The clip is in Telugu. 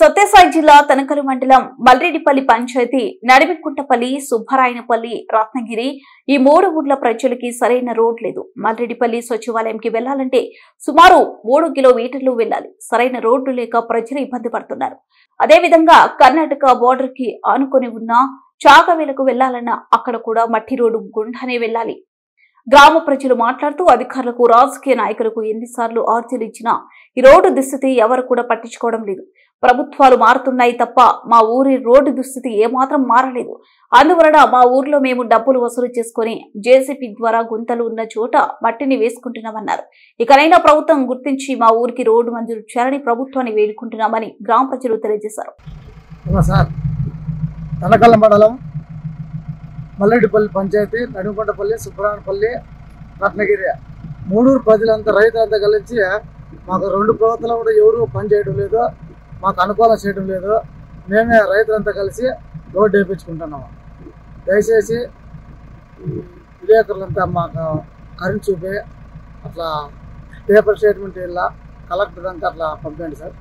సత్యసాయి జిల్లా తనకలు మండలం మల్రెడ్డిపల్లి పంచాయతీ నడిమికుంటపల్లి, సుబ్బరాయనపల్లి, రత్నగిరి ఈ 3 ఊర్ల ప్రజలకి సరైన రోడ్ లేదు. మల్రెడ్డిపల్లి సచివాలయంకి వెళ్లాలంటే సుమారు 3 కిలోమీటర్లు వెళ్లాలి. సరైన రోడ్డు లేక ప్రజలు ఇబ్బంది పడుతున్నారు. అదేవిధంగా కర్ణాటక బోర్డర్ కి ఆనుకొని ఉన్న చాగవేలకు వెళ్లాలన్నా అక్కడ కూడా మట్టి రోడ్డు గుండానే వెళ్లాలి. గ్రామ ప్రజలు మాట్లాడుతూ అధికారులకు, రాజకీయ నాయకులకు ఎన్నిసార్లు ఆర్జీలు ఇచ్చినా ఈ రోడ్డు దుస్థితి ఎవరు కూడా పట్టించుకోవడం లేదు. ప్రభుత్వాలు మారుతున్నాయి తప్ప మా ఊరి రోడ్డు దుస్థితి ఏమాత్రం మారలేదు. అందువలన మా ఊర్లో మేము డబ్బులు వసూలు చేసుకుని జేసీపీ ద్వారా గుంతలు ఉన్న చోట మట్టిని వేసుకుంటున్నామన్నారు. ఇకనైనా ప్రభుత్వం గుర్తించి మా ఊరికి రోడ్డు మంజూరు చేయాలని ప్రభుత్వాన్ని వేడుకుంటున్నామని గ్రామ ప్రజలు తెలియజేశారు. తనకల మండలం మల్రెడ్డిపల్లి పంచాయతీ నడిమికుంటపల్లి, సుబ్బరాయనపల్లి, రత్నగిరి 3 ప్రజలంతా రైతులంతా కలిసి మాకు 2 ప్రభుత్వాలు కూడా ఎవరు పని చేయడం లేదు, మాకు అనుకూలం చేయడం లేదు. మేమే రైతులంతా కలిసి రోడ్డు వేయించుకుంటున్నాము. దయచేసి విలేకరులంతా మాకు కరెంట్ చూపి అట్లా పేపర్ స్టేట్మెంట్ ఇలా కలెక్టర్ అంతా అట్లా పంపండి సార్.